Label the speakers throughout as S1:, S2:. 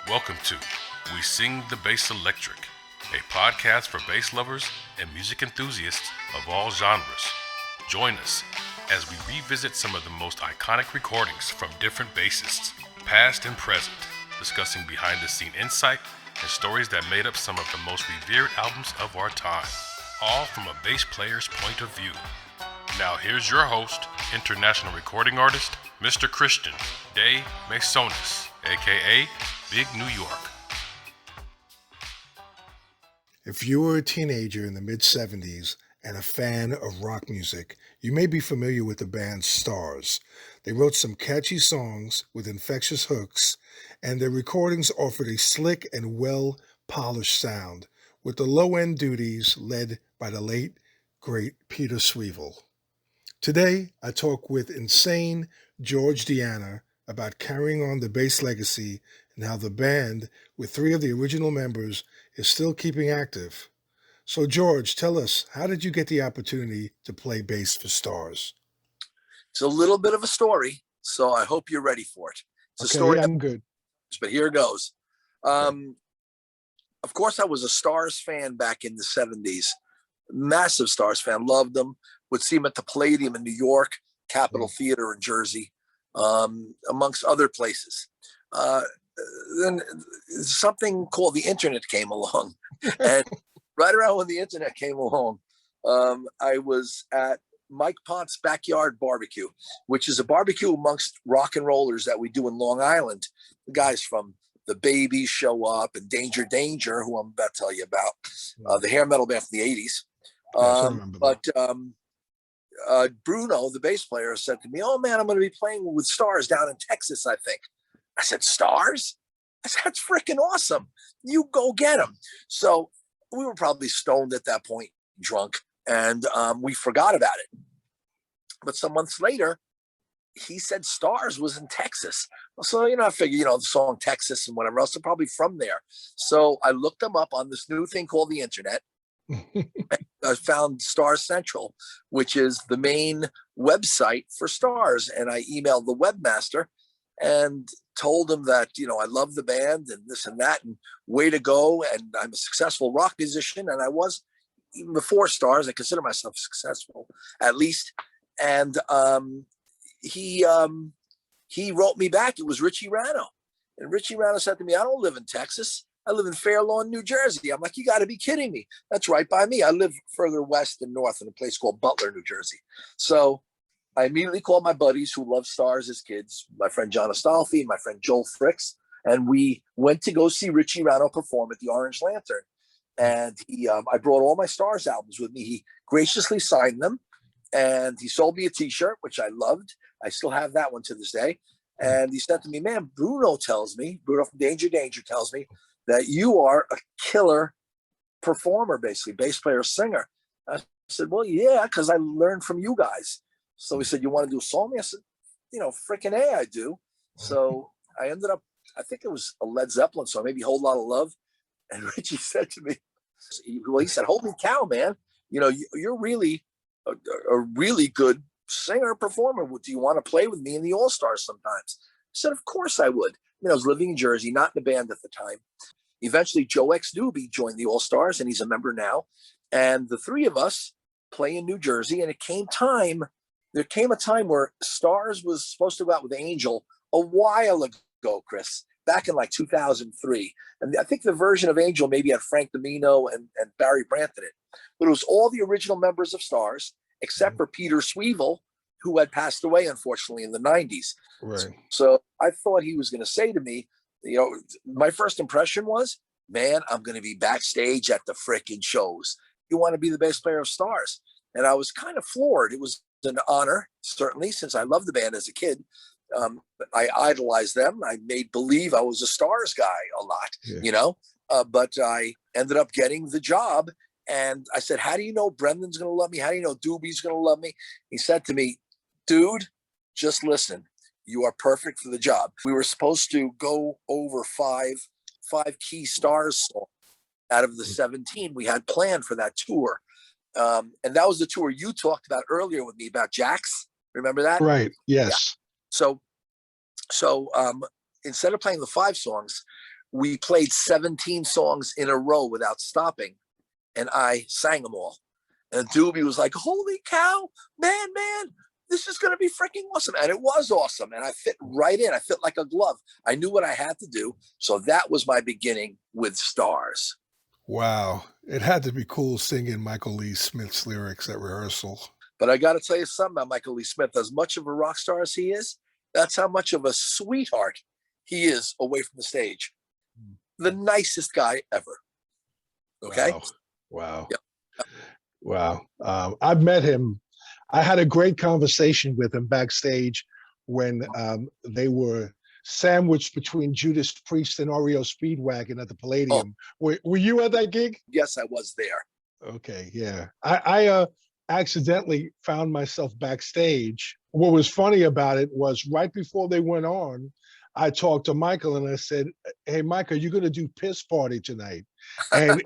S1: Welcome to We Sing the Bass Electric, a podcast for bass lovers and music enthusiasts of all genres. Join us as we revisit some of the most iconic recordings from different bassists, past and present, discussing behind-the-scene insight and stories that made up some of the most revered albums of our time, all from a bass player's point of view. Now here's your host, international recording artist, Mr. Christian de Mesones, aka Big New York.
S2: If you were a teenager in the mid-70s and a fan of rock music, you may be familiar with the band STARZ. They wrote some catchy songs with infectious hooks, and their recordings offered a slick and well-polished sound, with the low-end duties led by the late, great Pieter Sweval. Today, I talk with insane George Deanna about carrying on the bass legacy and how the band, with three of the original members, is still keeping active. So George, tell us, how did you get the opportunity to play bass for STARZ?
S3: It's a little bit of a story, so I hope you're ready for it. It's
S2: Okay,
S3: a story,
S2: I'm good.
S3: but here goes. Of course, I was a STARZ fan back in the 70s. Massive STARZ fan, loved them. Would see them at the Palladium in New York, Capitol Theater in Jersey, amongst other places. Then something called the internet came along. And right around when the internet came along, I was at Mike Ponce's Backyard Barbecue, which is a barbecue amongst rock and rollers that we do in Long Island. The guys from The Babies show up, and Danger Danger, who I'm about to tell you about, the hair metal band from the 80s.
S2: Yes, I remember that.
S3: Bruno, the bass player, said to me, "Oh man, I'm going to be playing with STARZ down in Texas, I think." I said, "STARZ?" I said, "That's freaking awesome. You go get them." So we were probably stoned at that point, drunk, and we forgot about it. But some months later, he said STARZ was in Texas. So, I figured, the song Texas and whatever else, they're probably from there. So I looked them up on this new thing called the internet. I found STARZ Central, which is the main website for STARZ. And I emailed the webmaster and told him that, I love the band and this and that, and way to go. And I'm a successful rock musician. And I was, even before STARZ, I consider myself successful, at least. And he wrote me back. It was Richie Rano. And Richie Rano said to me, "I don't live in Texas. I live in Fair Lawn, New Jersey." I'm like, "You got to be kidding me. That's right by me. I live further west and north in a place called Butler, New Jersey." So I immediately called my buddies who loved STARZ as kids, my friend John Astolfi, my friend Joel Fricks, and we went to go see Richie Rano perform at the Orange Lantern. And I brought all my STARZ albums with me. He graciously signed them, and he sold me a T-shirt, which I loved. I still have that one to this day. And he said to me, "Man, Bruno from Danger Danger tells me that you are a killer performer, basically, bass player, singer." I said, "Well, yeah, because I learned from you guys." So he said, "You want to do a song?" I said, freaking A, I do. So I ended up, I think it was a Led Zeppelin song, maybe Whole Lot of Love. And Richie said to me, he said, "Holy cow, man, you're really a really good singer, performer. Do you want to play with me in the All-Stars sometimes?" I said, "Of course I would." I was living in Jersey, not in the band at the time. Eventually, Joe X Doobie joined the All-Stars, and he's a member now. And the three of us play in New Jersey. And there came a time where STARZ was supposed to go out with Angel a while ago, Chris, back in like 2003. And I think the version of Angel maybe had Frank Domino and Barry Brandt in it. But it was all the original members of STARZ, except for Pieter Sweval, who had passed away, unfortunately, in the 90s.
S2: Right.
S3: So I thought he was going to say to me, my first impression was, "Man, I'm going to be backstage at the frickin' shows. You want to be the bass player of STARZ?" And I was kind of floored. It was an honor, certainly, since I loved the band as a kid. I idolized them. I made believe I was a STARZ guy a lot, but I ended up getting the job. And I said, "How do you know Brendan's going to love me? How do you know Doobie's going to love me?" He said to me, "Dude, just listen. You are perfect for the job." We were supposed to go over five key STARZ songs out of the 17 we had planned for that tour. And that was the tour you talked about earlier with me about Jax. Remember that?
S2: Right. Yes.
S3: Yeah. So instead of playing the 5 songs, we played 17 songs in a row without stopping, and I sang them all. And Doobie was like, holy cow, man, this is going to be freaking awesome. And it was awesome. And I fit right in. I fit like a glove. I knew what I had to do. So that was my beginning with STARZ.
S2: Wow. It had to be cool singing Michael Lee Smith's lyrics at rehearsal.
S3: But I got to tell you something about Michael Lee Smith. As much of a rock star as he is, that's how much of a sweetheart he is away from the stage. The nicest guy ever. Okay?
S2: Wow.
S3: Yep.
S2: Wow. I've met him. I had a great conversation with him backstage when they were sandwiched between Judas Priest and REO Speedwagon at the Palladium. Oh. Were you at that gig?
S3: Yes, I was there.
S2: Okay, yeah. I accidentally found myself backstage. What was funny about it was right before they went on, I talked to Michael and I said, hey, Michael, you're going to do Piss Party tonight. And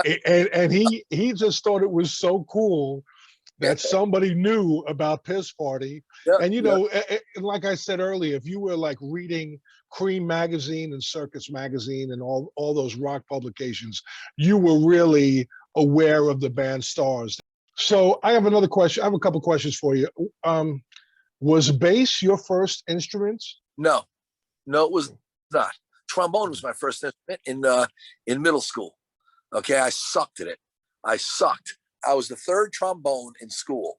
S2: he just thought it was so cool that somebody knew about Piss Party. Yeah, and, you know, like I said earlier, if you were like reading Cream Magazine and Circus Magazine and all those rock publications, you were really aware of the band STARZ. So I have another question. I have a couple questions for you. Was bass your first instrument?
S3: No, it was not. Trombone was my first instrument in middle school. Okay, I sucked at it. I was the third trombone in school.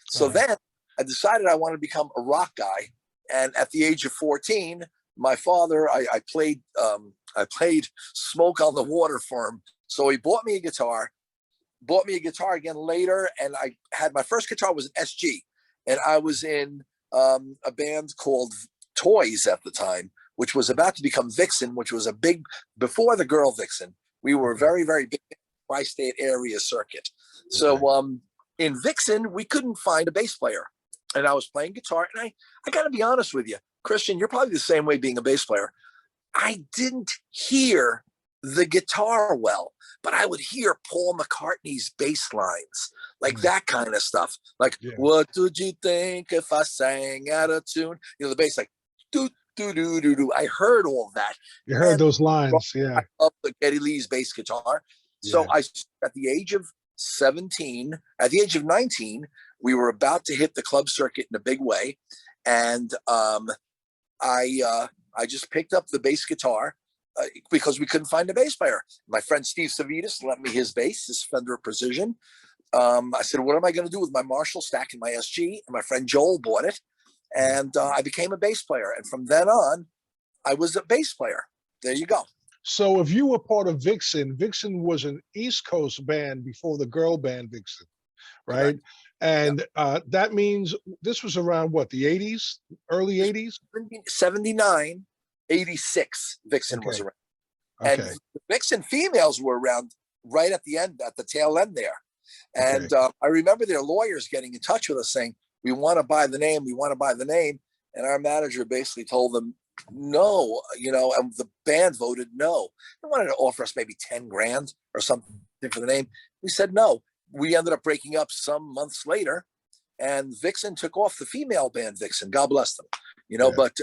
S3: So then I decided I wanted to become a rock guy. And at the age of 14, my father, I played Smoke on the Water for him. So he bought me a guitar again later. And I had my first guitar was an SG. And I was in a band called Toys at the time, which was about to become Vixen, which was a big, before the Girl Vixen. We were very, very big tri-state area circuit. So in Vixen, we couldn't find a bass player. And I was playing guitar. And I got to be honest with you, Christian, you're probably the same way being a bass player. I didn't hear the guitar well, but I would hear Paul McCartney's bass lines, like that kind of stuff. Like, what would you think if I sang out of tune? You know, the bass, like, do, do, do, do, do. I heard all that.
S2: You heard those lines, yeah.
S3: I love the Geddy Lee's bass guitar. So at the age of 17, at the age of 19, we were about to hit the club circuit in a big way. And I just picked up the bass guitar because we couldn't find a bass player. My friend Steve Savitas lent me his bass, his Fender Precision. I said, what am I going to do with my Marshall stack and my SG? And my friend Joel bought it. And I became a bass player. And from then on, I was a bass player. There you go.
S2: So if you were part of Vixen, Vixen was an East Coast band before the girl band Vixen, right? And that means this was around what, the 80s, early 80s?
S3: 79, 86, Vixen was around. And the Vixen females were around right at the end, at the tail end there. And I remember their lawyers getting in touch with us saying, we want to buy the name, we want to buy the name. And our manager basically told them, no, you know, and the band voted no. They wanted to offer us maybe 10 grand or something for the name. We said no. We ended up breaking up some months later, and Vixen took off, the female band Vixen. God bless them, you know. But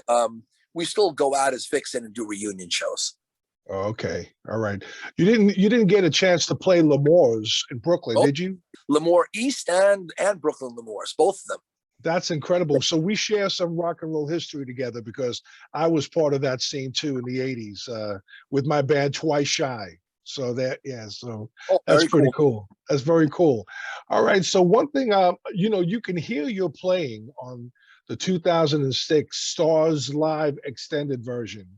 S3: we still go out as Vixen and do reunion shows.
S2: Oh, okay, all right. You didn't get a chance to play L'Amour's in Brooklyn, did you?
S3: L'Amour East and Brooklyn L'Amour's, both of them.
S2: That's incredible. So we share some rock and roll history together because I was part of that scene too in the 80s with my band Twice Shy. So that's pretty cool. That's very cool. All right. So one thing, you know, you can hear your playing on the 2006 STARZ Live extended version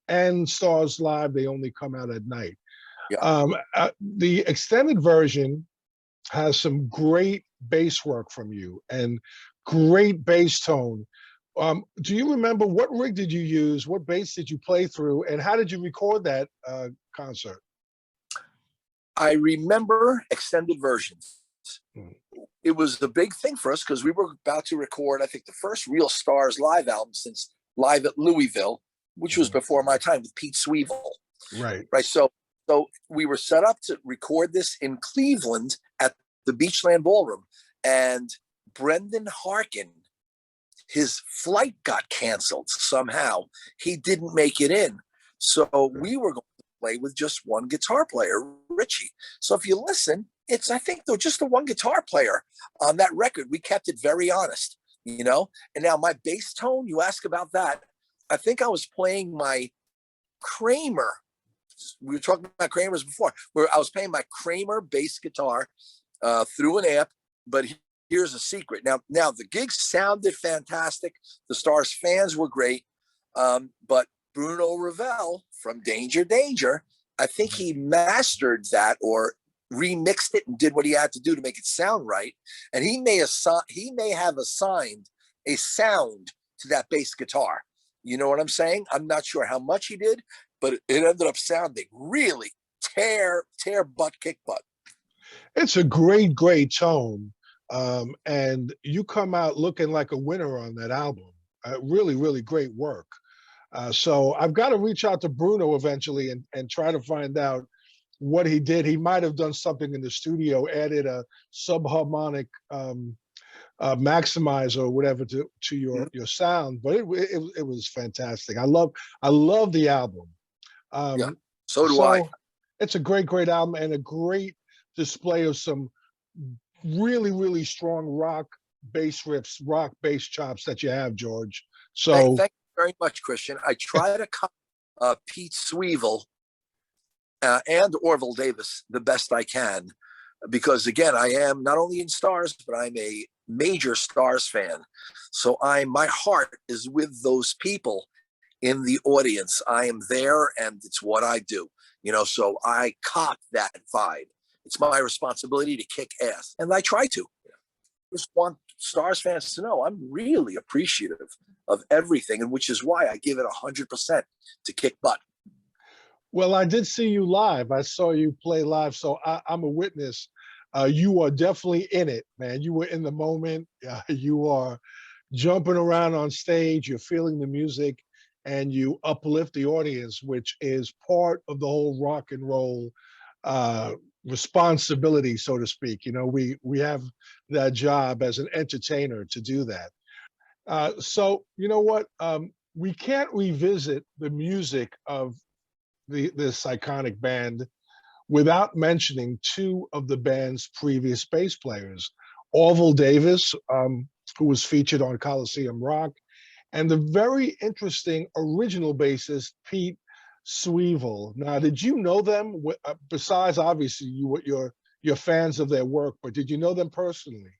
S2: and STARZ Live. They only come out at night. Yeah. The extended version has some great bass work from you and great bass tone. Do you remember what rig did you use? What bass did you play through? And how did you record that concert?
S3: I remember extended versions. It was the big thing for us because we were about to record, I think, the first real STARZ Live album since Live at Louisville, which was before my time with Pete Sweval. Right. So we were set up to record this in Cleveland at the Beachland Ballroom. And Brendan Harkin, his flight got canceled somehow. He didn't make it in. So we were going to play with just one guitar player, Richie. So if you listen, I think though just the one guitar player on that record. We kept it very honest, you know. And now my bass tone, you ask about that. I think I was playing my Kramer. We were talking about Kramers before, where I was playing my Kramer bass guitar through an amp. But here's a secret. Now the gig sounded fantastic. The STARZ fans were great. But Bruno Ravel from Danger Danger, I think he mastered that or remixed it and did what he had to do to make it sound right. And he may have assigned a sound to that bass guitar. You know what I'm saying? I'm not sure how much he did, but it ended up sounding really tear butt, kick butt.
S2: It's a great, great tone. And you come out looking like a winner on that album. Really, really great work. So I've got to reach out to Bruno eventually and try to find out what he did. He might have done something in the studio, added a subharmonic maximizer or whatever to your sound, but it was fantastic. I love the album.
S3: Yeah, so do I.
S2: It's a great, great album and a great display of some really, really strong rock bass riffs, rock bass chops that you have, George. So
S3: thank you very much, Christian. I try to cut Pete Sweval and Orville Davis the best I can, because again, I am not only in STARZ, but I'm a major STARZ fan. So my heart is with those people in the audience. I am there and it's what I do, you know, so I cop that vibe. It's my responsibility to kick ass, and I try to. I just want STARZ fans to know I'm really appreciative of everything, and which is why I give it 100% to kick butt.
S2: Well, I did see you live. I saw you play live, so I'm a witness. You are definitely in it, man. You were in the moment. You are jumping around on stage. You're feeling the music, and you uplift the audience, which is part of the whole rock and roll responsibility, so to speak. You know, we have that job as an entertainer to do that. So you know what? We can't revisit the music of this iconic band without mentioning two of the band's previous bass players, Orville Davis, who was featured on Coliseum Rock, and the very interesting original bassist, Pete Sweval. Now, did you know them? Besides, obviously, you're fans of their work, but did you know them personally?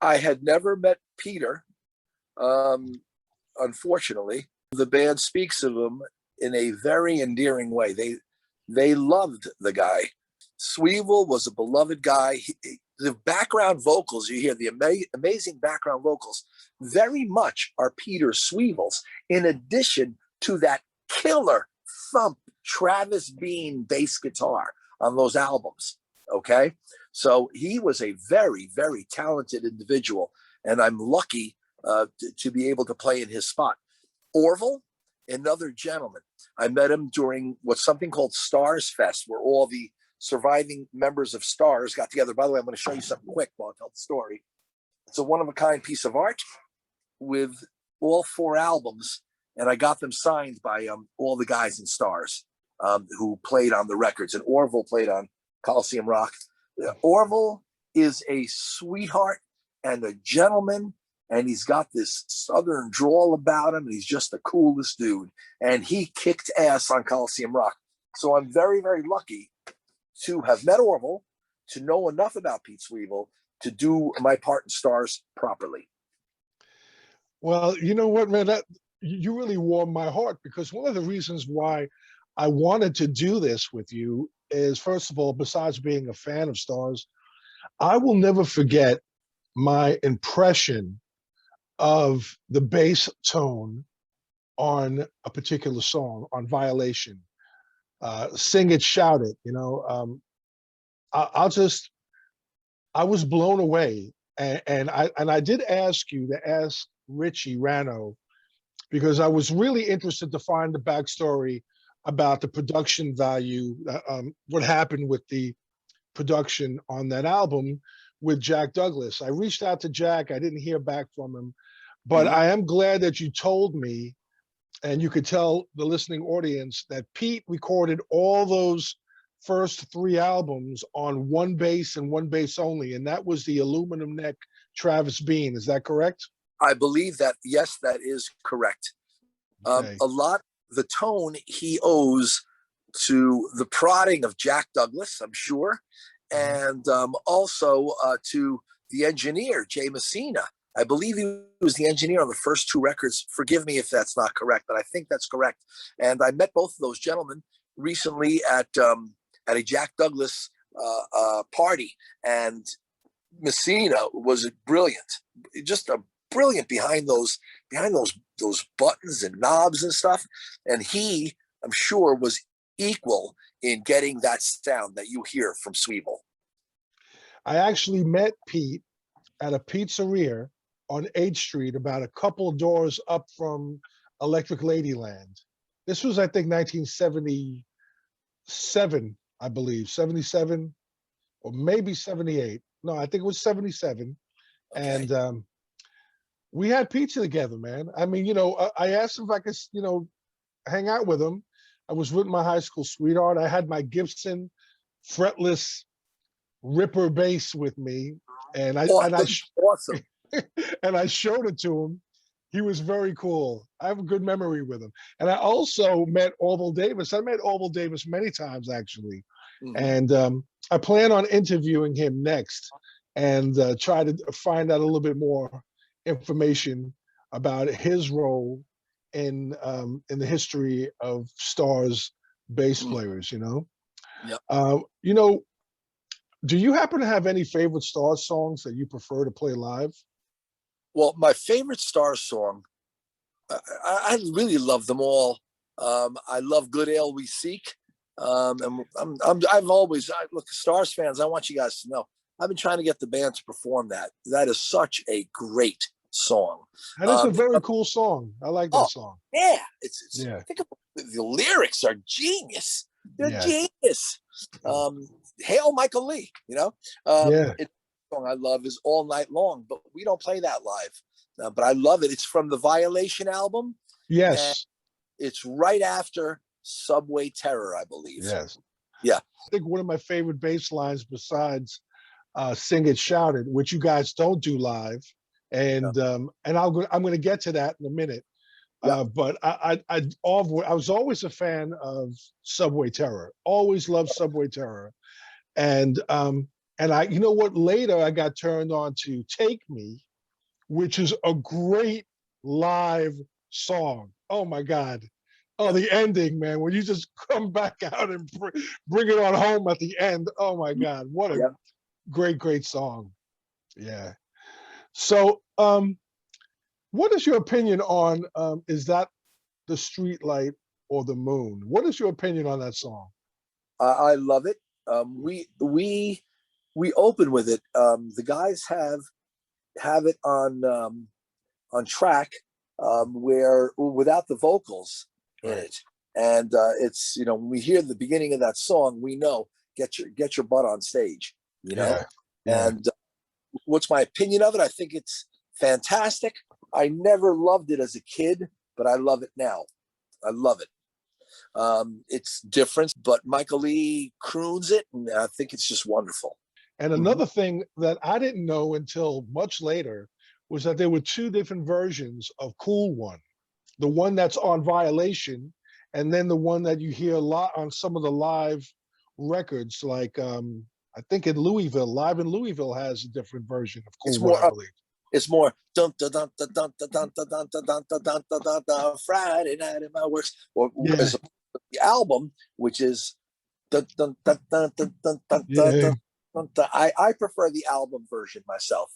S3: I had never met Pieter, unfortunately. The band speaks of him in a very endearing way. They loved the guy. Sweval was a beloved guy. The background vocals, you hear the amazing background vocals, very much are Pieter Sweval's, in addition to that killer thump Travis Bean bass guitar on those albums. Okay, so he was a very, very talented individual, and I'm lucky to be able to play in his spot. Orville, another gentleman. I met him during what's something called STARZ Fest, where all the surviving members of STARZ got together. By the way, I'm going to show you something quick while I tell the story. It's a one-of-a-kind piece of art with all 4 albums, and I got them signed by all the guys in STARZ who played on the records, and Orville played on Coliseum Rock. Orville is a sweetheart and a gentleman, and he's got this southern drawl about him, and he's just the coolest dude. And he kicked ass on Coliseum Rock. So I'm very, very lucky to have met Orville, to know enough about Pete Sweval to do my part in STARZ properly.
S2: Well, you know what, man, you really warmed my heart, because one of the reasons why I wanted to do this with you is, first of all, besides being a fan of STARZ, I will never forget my impression of the bass tone on a particular song, on Violation. Sing It, Shout It, you know. I was blown away. And I did ask you to ask Richie Rano, because I was really interested to find the backstory about the production value, what happened with the production on that album with Jack Douglas. I reached out to Jack. I didn't hear back from him, but I am glad that you told me And you could tell the listening audience that Pete recorded all those first three albums on one bass and one bass only, and that was the aluminum neck Travis Bean. Is that correct?
S3: I believe that, yes, that is correct.
S2: Okay.
S3: A lot, the tone he owes to the prodding of Jack Douglas, I'm sure, and also to the engineer, Jay Messina. I believe he was the engineer on the first two records. Forgive me if that's not correct, but I think that's correct. And I met both of those gentlemen recently at a Jack Douglas party, and Messina was brilliant, just a brilliant behind those buttons and knobs and stuff. And he, I'm sure, was equal in getting that sound that you hear from Sweval.
S2: I actually met Pete at a pizzeria on 8th Street, about a couple doors up from Electric Ladyland. This was, I think, 1977, I believe, 77 or maybe 78. No, I think it was 77. Okay. And we had pizza together, man. I mean, I asked him if I could, hang out with him. I was with my high school sweetheart. I had my Gibson fretless Ripper bass with me, and
S3: awesome.
S2: And I showed it to him. He was very cool. I have a good memory with him. And I also met Orville Davis. I met Orville Davis many times, actually. And I plan on interviewing him next and try to find out a little bit more information about his role in the history of STARZ bass players,
S3: Yep.
S2: Do you happen to have any favorite STARZ songs that you prefer to play live?
S3: Well, my favorite STARZ song, I really love them all. I love Good Ale We Seek. And I've always, look, STARZ fans, I want you guys to know, I've been trying to get the band to perform that. That is such a great song.
S2: And it's a very cool song. I like that song.
S3: Yeah.
S2: Yeah.
S3: Think about the lyrics are genius. They're genius. Hail Michael Lee,
S2: Yeah.
S3: It's a song I love is All Night Long, but we don't play that live. But I love it. It's from the Violation album.
S2: Yes.
S3: It's right after Subway Terror, I believe.
S2: Yes.
S3: Yeah.
S2: I think one of my favorite bass lines besides Sing It, Shout It, which you guys don't do live, and I'm going to get to that in a minute. But I was always a fan of Subway Terror. Always loved Subway Terror, and I, you know what? Later I got turned on to Take Me, which is a great live song. Oh my God! Oh, the ending, man! When you just come back out and bring it on home at the end. Oh my God! What a great song. Yeah. So, what is your opinion on is that the street light or the moon? What is your opinion on that song?
S3: I love it. We open with it. The guys have it on track where without the vocals in it, and it's when we hear the beginning of that song, we know get your butt on stage, and what's my opinion of it? I think it's fantastic. I never loved it as a kid, but I love it now. I love it. It's different, but Michael Lee croons it, and I think it's just wonderful.
S2: And another thing that I didn't know until much later was that there were two different versions of Cool One. The one that's on Violation, and then the one that you hear a lot on some of the live records, like I think in Louisville, Live in Louisville has a different version of Cool One, I believe.
S3: It's more dun dun dun dun dun dun dun dun dun dun dun dun dun Friday night in my works, or as the album, which is dun dun dun dun dun dun dun dun. I prefer the album version myself.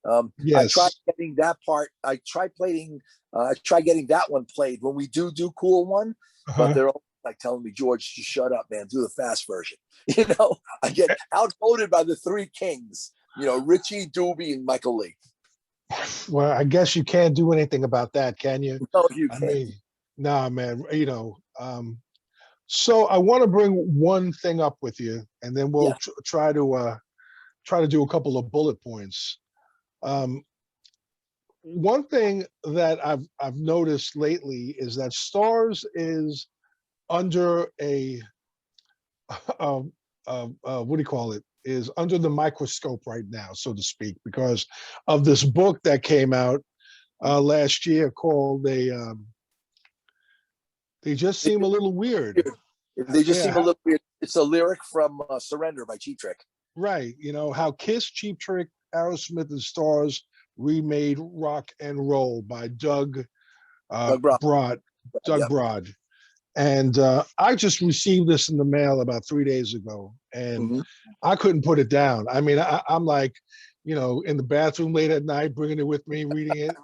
S3: I tried getting that part. I tried getting that one played when we do Cool One, but they're all like telling me, George, just shut up, man. Do the fast version. I get outvoted by the three kings. Richie, Doobie, and Michael Lee.
S2: Well, I guess you can't do anything about that, can you?
S3: No, you can't.
S2: I mean, nah, man. So I want to bring one thing up with you, and then we'll try to do a couple of bullet points. one thing that I've noticed lately is that STARZ is under a what do you call it? Is under the microscope right now, so to speak, because of this book that came out last year called They Just Seem a Little Weird.
S3: They just seem a
S2: Yeah,
S3: little weird. It's a lyric from Surrender by Cheap Trick.
S2: right. You know, how Kiss, Cheap Trick, Aerosmith, and STARZ remade rock and roll by
S3: Doug Brown.
S2: Broad. Doug
S3: Yep.
S2: Broad. And I just received this in the mail about 3 days ago, and
S3: Mhm.
S2: I couldn't put it down. I mean, I'm like, you know, in the bathroom late at night, bringing it with me, reading it.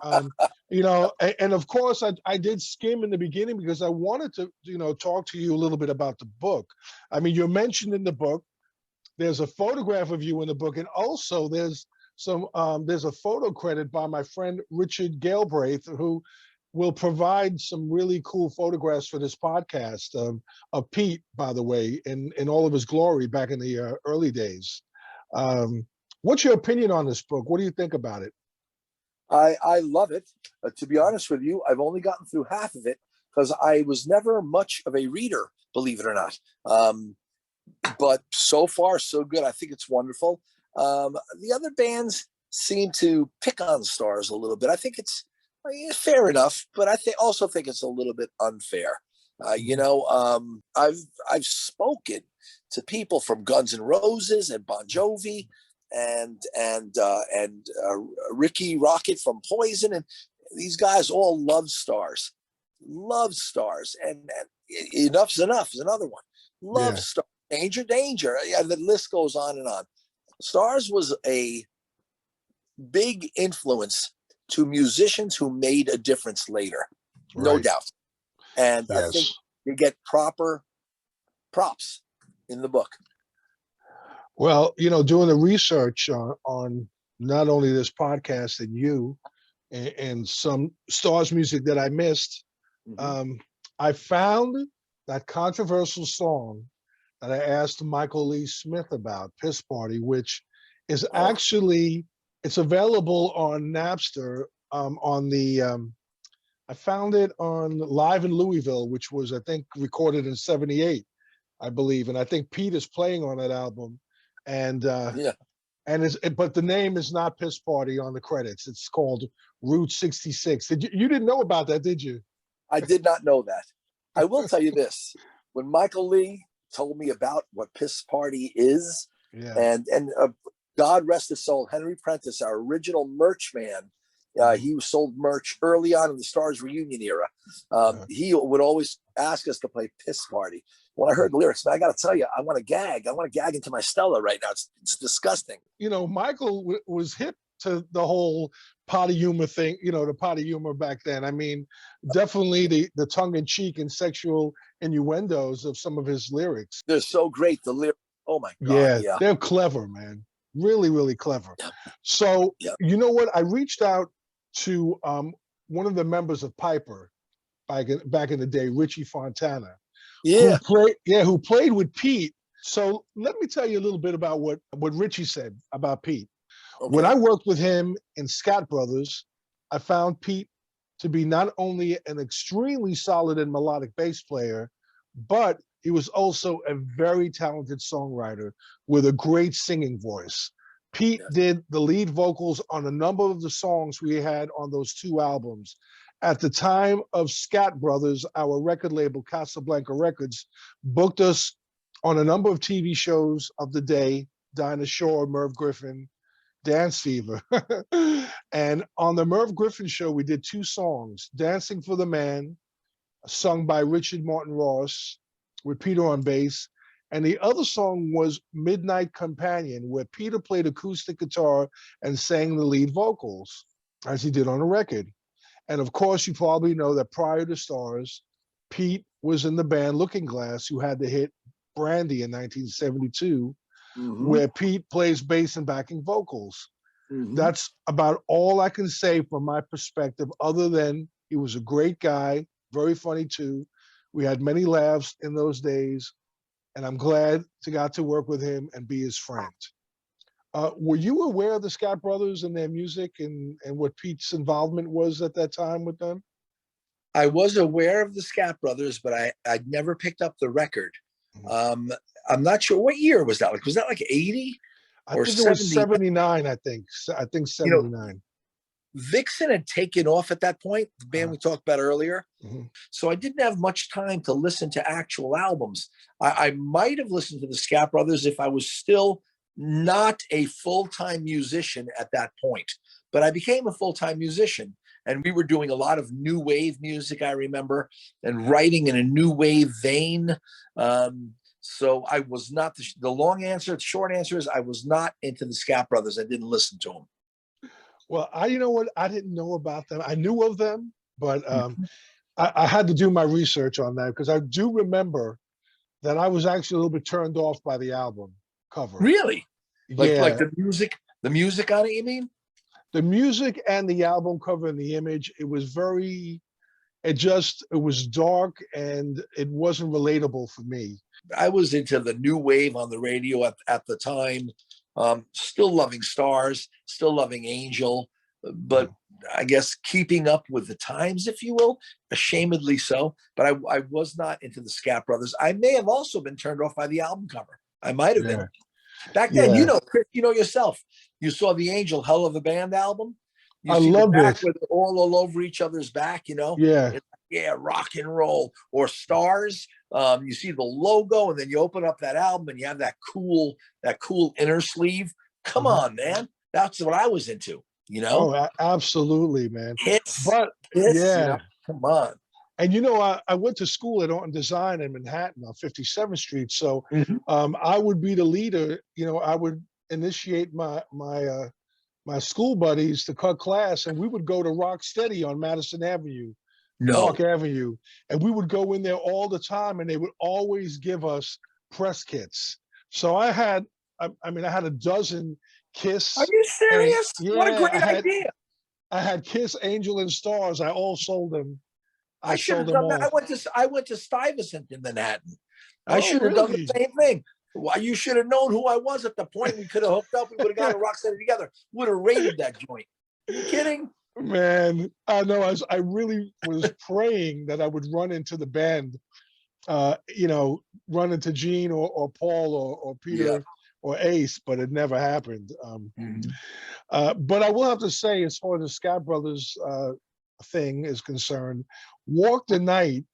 S2: You know, and of course, I did skim in the beginning because I wanted to, you know, talk to you a little bit about the book. I mean, you're mentioned in the book. There's a photograph of you in the book, and also there's a photo credit by my friend Richard Galbraith, who will provide some really cool photographs for this podcast of Pete, by the way, in all of his glory back in the early days. What's your opinion on this book? What do you think about it?
S3: I love it. To be honest with you, I've only gotten through half of it because I was never much of a reader, believe it or not. But so far, so good. I think it's wonderful. The other bands seem to pick on STARZ a little bit. I think it's fair enough, but I also think it's a little bit unfair. I've spoken to people from Guns N' Roses and Bon Jovi and Ricky Rocket from Poison, and these guys all love STARZ, and Enough's Enough is another one. Love STARZ, Danger, Danger. Yeah, the list goes on and on. STARZ was a big influence to musicians who made a difference later, no doubt. And I think you get proper props in the book.
S2: Well, you know, doing the research on not only this podcast and you and some STARZ music that I missed, I found that controversial song that I asked Michael Lee Smith about, Piss Party, which is actually, it's available on Napster on the, I found it on Live in Louisville, which was, I think, recorded in '78, I believe. And I think Pete is playing on that album. And but the name is not Piss Party on the credits. It's called Route 66. You didn't know about that, did you?
S3: I did not know that. I will tell you this. When Michael Lee told me about what Piss Party is, and God rest his soul, Henry Prentice, our original merch man, he sold merch early on in the STARZ reunion era. He would always ask us to play Piss Party. When I heard the lyrics, man, I got to tell you, I want to gag. I want to gag into my Stella right now. It's disgusting.
S2: You know, Michael was hip to the whole potty humor thing, you know, the potty humor back then. I mean, definitely the tongue-in-cheek and sexual innuendos of some of his lyrics.
S3: They're so great, the lyrics. Oh, my God.
S2: Yeah, they're clever, man. Really, really clever. So, you know what? I reached out to one of the members of Piper back in the day, Richie Fontana. Who played with Pete. So let me tell you a little bit about what Richie said about Pete. Okay. When I worked with him in Scat Brothers, I found Pete to be not only an extremely solid and melodic bass player, but he was also a very talented songwriter with a great singing voice. Pete did the lead vocals on a number of the songs we had on those two albums. At the time of Scat Brothers, our record label, Casablanca Records, booked us on a number of TV shows of the day, Dinah Shore, Merv Griffin, Dance Fever. And on the Merv Griffin show, we did two songs, Dancing for the Man, sung by Richard Martin Ross, with Peter on bass. And the other song was Midnight Companion, where Peter played acoustic guitar and sang the lead vocals, as he did on the record. And of course, you probably know that prior to STARZ, Pete was in the band Looking Glass, who had the hit Brandy in 1972, where Pete plays bass and backing vocals. That's about all I can say from my perspective, other than he was a great guy, very funny too. We had many laughs in those days, and I'm glad to got to work with him and be his friend. Were you aware of the Scott Brothers and their music and what Pete's involvement was at that time with them?
S3: I was aware of the Scat Brothers, but I'd never picked up the record.
S2: Mhm.
S3: I'm not sure what year was that. Like, was that like 80
S2: I
S3: or
S2: think it was
S3: 70?
S2: 79, I think. I think
S3: You know,
S2: 79.
S3: Vixen had taken off at that point, the band we talked about earlier.
S2: Mhm.
S3: So I didn't have much time to listen to actual albums. I might have listened to the Scat Brothers if I was still not a full-time musician at that point. But I became a full-time musician, and we were doing a lot of new wave music, I remember, and writing in a new wave vein. So I was not the long answer. The short answer is I was not into the Scat Brothers. I didn't listen to them.
S2: Well, you know what? I didn't know about them. I knew of them, but
S3: Mhm.
S2: I had to do my research on that because I do remember that I was actually a little bit turned off by the album cover.
S3: Really? Like
S2: Yeah,
S3: the music on it, you mean?
S2: the music and the album cover and the image, it was very, it was dark and it wasn't relatable for me.
S3: I was into the new wave on the radio at the time. Still loving STARZ, still loving Angel, but I guess keeping up with the times, if you will, ashamedly so. But I was not into the Scat Brothers. I may have also been turned off by the album cover. I might have
S2: Yeah,
S3: been. Back then,
S2: yeah,
S3: Chris, yourself, you saw the Angel Hell of a Band album. You
S2: I
S3: see the
S2: loved
S3: back
S2: it.
S3: where they're all over each other's back,
S2: Yeah,
S3: It's, yeah, rock and roll or STARZ. You see the logo, and then you open up that album and you have that cool inner sleeve. Come
S2: mhm.
S3: on, man. That's what I was into.
S2: Oh, absolutely, man.
S3: Hits,
S2: But
S3: hits,
S2: yeah,
S3: come on.
S2: and I went to school at Art and Design in Manhattan on 57th Street. So
S3: Mhm.
S2: I would be the leader. I would initiate my school buddies to cut class, and we would go to Rocksteady on Madison Avenue, Park
S3: No.
S2: Avenue, and we would go in there all the time, and they would always give us press kits. So I had a dozen
S3: Are
S2: Kiss,
S3: you
S2: and
S3: serious? What a
S2: yeah,
S3: great idea.
S2: I had Kiss, Angel, and Stars. I all sold them. I
S3: I should
S2: sold
S3: have
S2: them
S3: done that.
S2: all.
S3: I went to Stuyvesant in Manhattan. I
S2: Oh,
S3: should have done the
S2: really?
S3: same thing. Well, you should have known who I was at the point. We could have hooked up. We would have gone to Rocksteady together. Would have raided that joint. Are you kidding?
S2: Man, I know. I really was praying that I would run into the band, run into Gene or Paul or
S3: Yeah.
S2: Peter or Ace, but it never happened.
S3: Mhm.
S2: But I will have to say, as far as the Scott Brothers thing is concerned, "Walk the Night"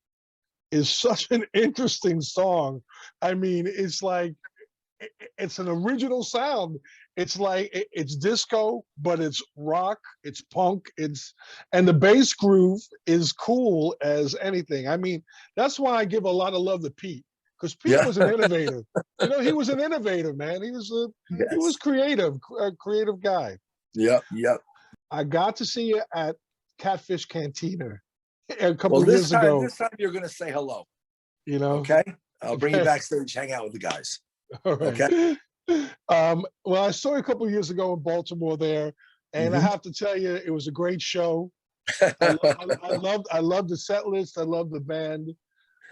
S2: is such an interesting song. I mean, it's like it's an original sound. It's like it's disco, but it's rock, it's punk, and the bass groove is cool as anything. I mean, that's why I give a lot of love to Pete, because Pete
S3: Yeah.
S2: was an innovator. He was an innovator, man. He was
S3: Yes.
S2: creative, a creative guy.
S3: Yep. Yep.
S2: I got to see you at Catfish Cantina a couple
S3: Well,
S2: of years ago.
S3: this time you're going to say hello.
S2: You know,
S3: Okay. I'll bring you backstage, hang out with the guys.
S2: all
S3: Okay.
S2: right. Well, I saw you a couple of years ago in Baltimore there, and I
S3: Mhm.
S2: have to tell you, it was a great show. I loved the set list. I loved the band,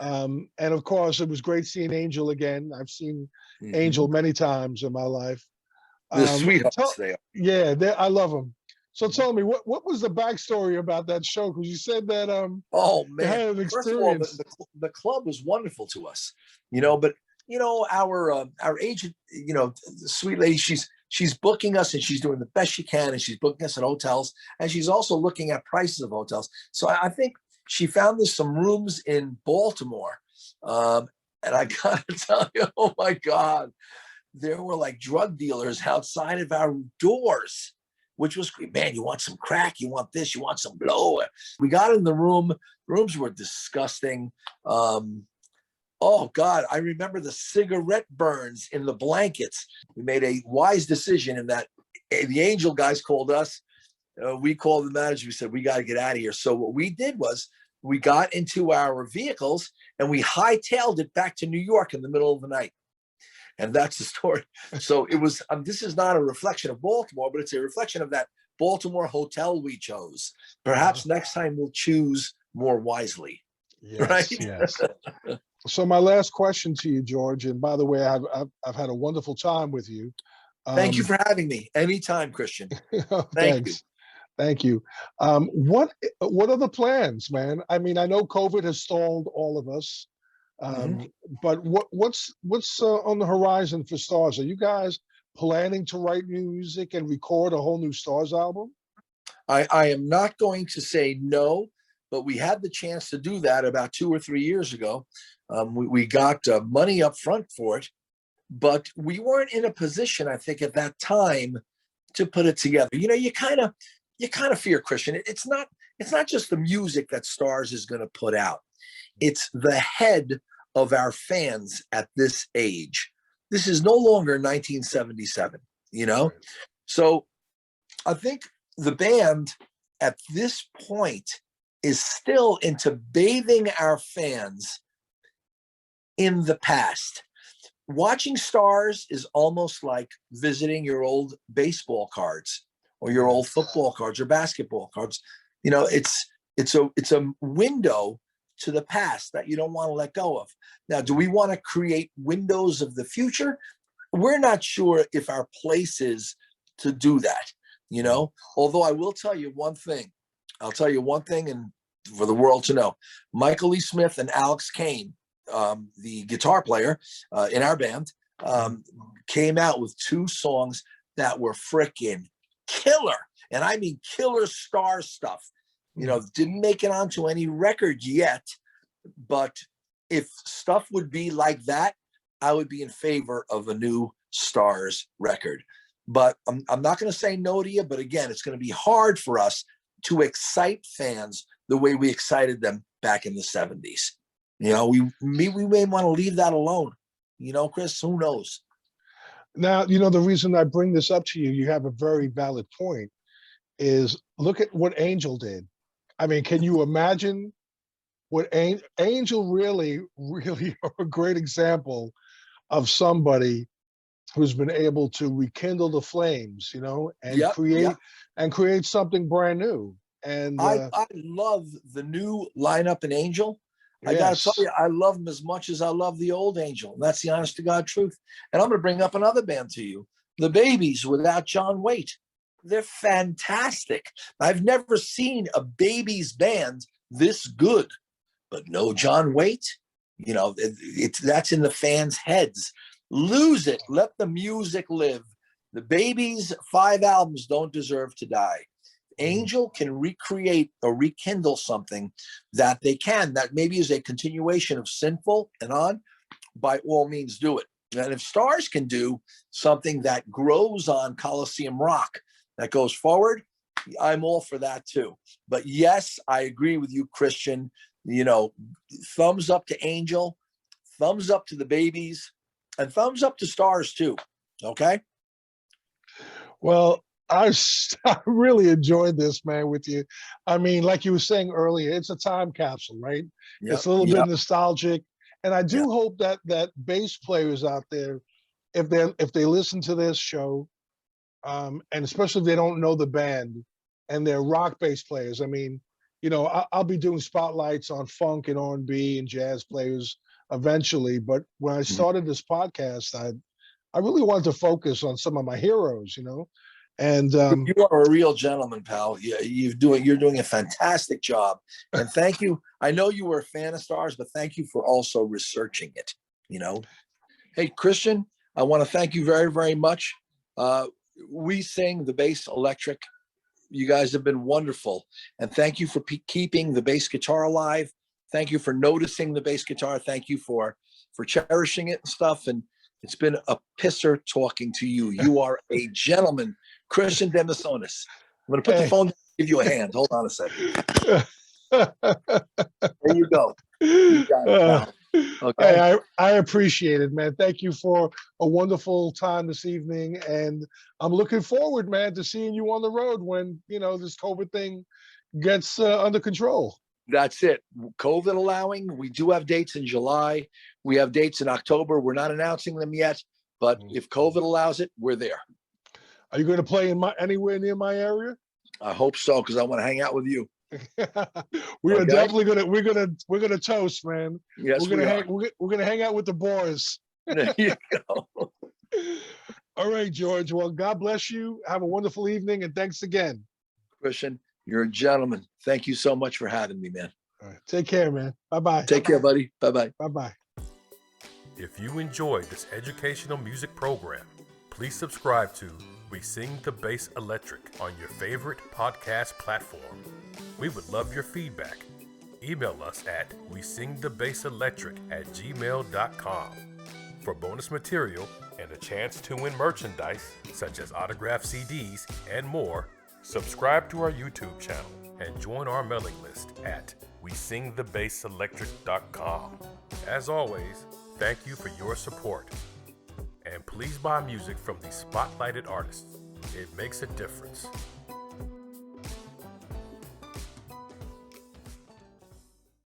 S2: and of course, it was great seeing Angel again. I've seen Angel
S3: Mhm.
S2: many times in my life.
S3: The sweethearts
S2: Tell,
S3: they are.
S2: yeah, I love them. So
S3: Mhm.
S2: tell me, what was the backstory about that show? Because you said that
S3: Oh
S2: you
S3: man!
S2: had an
S3: First of all,
S2: experience.
S3: the club was wonderful to us, but our agent, the sweet lady, she's booking us and she's doing the best she can, and she's booking us at hotels, and she's also looking at prices of hotels. So I think she found us some rooms in Baltimore, and I gotta tell you, oh my God, there were like drug dealers outside of our doors, which was great. Man, you want some crack? You want this? You want some blow? We got in the room. The rooms were disgusting. Oh God, I remember the cigarette burns in the blankets. We made a wise decision in that the Angel guys called us. We called the manager. We said, we got to get out of here. So what we did was we got into our vehicles and we hightailed it back to New York in the middle of the night. And that's the story. So it was, this is not a reflection of Baltimore, but it's a reflection of that Baltimore hotel we chose. Perhaps next time we'll choose more wisely. Right?
S2: Yes, yes. So my last question to you, George, and by the way, I've had a wonderful time with you.
S3: Thank you for having me. Anytime, Christian. Thank you.
S2: Thanks. Thank you. What are the plans, man? I mean, I know COVID has stalled all of us,
S3: Mhm.
S2: but what's on the horizon for STARZ? Are you guys planning to write new music and record a whole new STARZ album?
S3: I am not going to say no, but we had the chance to do that about 2 or 3 years ago. We got money up front for it, but we weren't in a position, I think, at that time to put it together. You know, you kind of fear, Christian. It's not just the music that STARZ is going to put out. It's the head of our fans at this age. This is no longer 1977, you know? So I think the band at this point is still into bathing our fans in the past. Watching STARZ is almost like visiting your old baseball cards or your old football cards or basketball cards. You know, it's a window to the past that you don't want to let go of. Now, do we want to create windows of the future? We're not sure if our place is to do that, you know, although I will tell you one thing. I'll tell you one thing, and for the world to know, Michael Lee Smith and Alex Kane, the guitar player in our band, came out with 2 songs that were freaking killer. And I mean killer star stuff. You know, didn't make it onto any record yet, but if stuff would be like that, I would be in favor of a new STARZ record. But I'm not going to say no to you, but again, it's going to be hard for us to excite fans the way we excited them back in the 70s. You know, we may want to leave that alone. You know, Chris, who knows?
S2: Now, you know, the reason I bring this up to you, you have a very valid point, is look at what Angel did. I mean, can you imagine what Angel really are a great example of somebody who's been able to rekindle the flames, you know, and create something brand new. And
S3: I love the new lineup in Angel. I got to tell
S2: yes,
S3: you, I love them as much as I love the old Angel. And that's the honest to God truth. And I'm going to bring up another band to you, the Babies without John Waite. They're fantastic. I've never seen a Babies band this good, but no John Waite. You know, that's in the fans' heads. Lose it. Let the music live. The Babies' 5 albums don't deserve to die. Angel can recreate or rekindle something that they can, that maybe is a continuation of Sinful and on, by all means do it. And if STARZ can do something that grows on Coliseum Rock, that goes forward, I'm all for that too. But yes, I agree with you, Christian. You know, thumbs up to Angel, thumbs up to the Babies, and thumbs up to STARZ too. Okay?
S2: well, I really enjoyed this, man, with you. I mean, like you were saying earlier, it's a time capsule, right?
S3: Yep.
S2: It's a little bit nostalgic. And I do
S3: Yep.
S2: hope that bass players out there, if they listen to this show, and especially if they don't know the band and they're rock bass players. I mean, you know, I'll be doing spotlights on funk and R&B and jazz players eventually. But when I started this podcast, I really wanted to focus on some of my heroes, you know. And
S3: You are a real gentleman, pal. You're doing a fantastic job, and thank you. I know you were a fan of STARZ, but thank you for also researching it. You know, hey Christian, I want to thank you very, very much. We sing the bass electric. You guys have been wonderful, and thank you for keeping the bass guitar alive. Thank you for noticing the bass guitar. Thank you for cherishing it and stuff. And it's been a pisser talking to you. You are a gentleman, Christian de Mesones. I'm going to put the phone down and give you a hand. Hold on a second. There you go. You got it, pal. Okay.
S2: Hey, I appreciate it, man. Thank you for a wonderful time this evening. And I'm looking forward, man, to seeing you on the road when, you know, this COVID thing gets under control.
S3: That's it. COVID allowing, we do have dates in July. We have dates in October. We're not announcing them yet, but if COVID allows it, we're there.
S2: Are you going to play in anywhere near my area?
S3: I hope so, because I want to hang out with you.
S2: We are definitely gonna toast, man.
S3: Yes,
S2: we're gonna hang out with the boys.
S3: There you go.
S2: All right, George. Well, God bless you. Have a wonderful evening, and thanks again.
S3: Christian, you're a gentleman. Thank you so much for having me, man.
S2: All right. Take care, man. Bye-bye.
S3: Take care, buddy. Bye-bye.
S2: Bye-bye.
S1: If you enjoyed this educational music program, please subscribe to We Sing the Bass Electric on your favorite podcast platform. We would love your feedback. Email us at WeSingTheBassElectric@gmail.com. For bonus material and a chance to win merchandise, such as autographed CDs and more, subscribe to our YouTube channel and join our mailing list at WeSingTheBassElectric.com. As always, thank you for your support. And please buy music from these spotlighted artists. It makes a difference.